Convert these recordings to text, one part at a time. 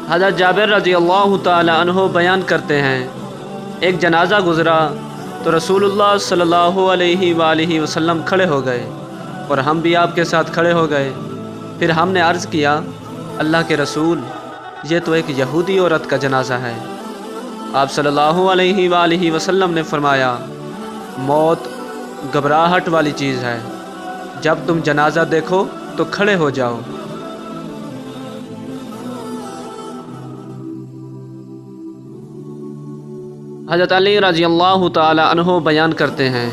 حضرت جابر رضی اللہ تعالی عنہ بیان کرتے ہیں، ایک جنازہ گزرا تو رسول اللہ صلی اللہ علیہ وآلہ وسلم کھڑے ہو گئے اور ہم بھی آپ کے ساتھ کھڑے ہو گئے۔ پھر ہم نے عرض کیا، اللہ کے رسول، یہ تو ایک یہودی عورت کا جنازہ ہے۔ آپ صلی اللہ علیہ وآلہ وسلم نے فرمایا، موت گھبراہٹ والی چیز ہے، جب تم جنازہ دیکھو تو کھڑے ہو جاؤ۔ حضرت علی رضی اللہ تعالی عنہ بیان کرتے ہیں،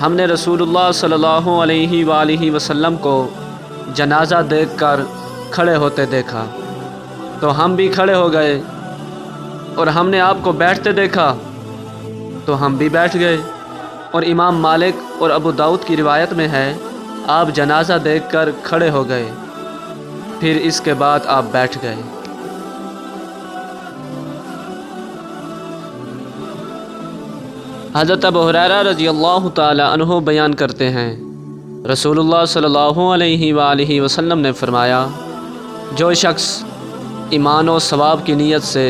ہم نے رسول اللہ صلی اللہ علیہ وآلہ وسلم کو جنازہ دیکھ کر کھڑے ہوتے دیکھا تو ہم بھی کھڑے ہو گئے، اور ہم نے آپ کو بیٹھتے دیکھا تو ہم بھی بیٹھ گئے۔ اور امام مالک اور ابو داؤد کی روایت میں ہے، آپ جنازہ دیکھ کر کھڑے ہو گئے، پھر اس کے بعد آپ بیٹھ گئے۔ حضرت ابو ہریرہ رضی اللہ تعالی عنہ بیان کرتے ہیں، رسول اللہ صلی اللہ علیہ وآلہ وسلم نے فرمایا، جو شخص ایمان و ثواب کی نیت سے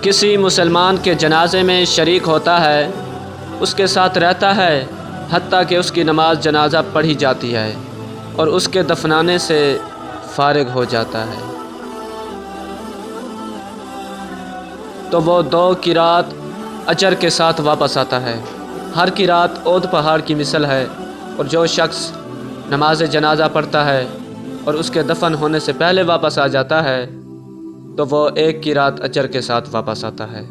کسی مسلمان کے جنازے میں شریک ہوتا ہے، اس کے ساتھ رہتا ہے حتیٰ کہ اس کی نماز جنازہ پڑھی جاتی ہے اور اس کے دفنانے سے فارغ ہو جاتا ہے، تو وہ 2 قرات اجر کے ساتھ واپس آتا ہے۔ ہر قرات احد پہاڑ کی مثل ہے، اور جو شخص نماز جنازہ پڑھتا ہے اور اس کے دفن ہونے سے پہلے واپس آ جاتا ہے تو وہ 1 قرات اجر کے ساتھ واپس آتا ہے۔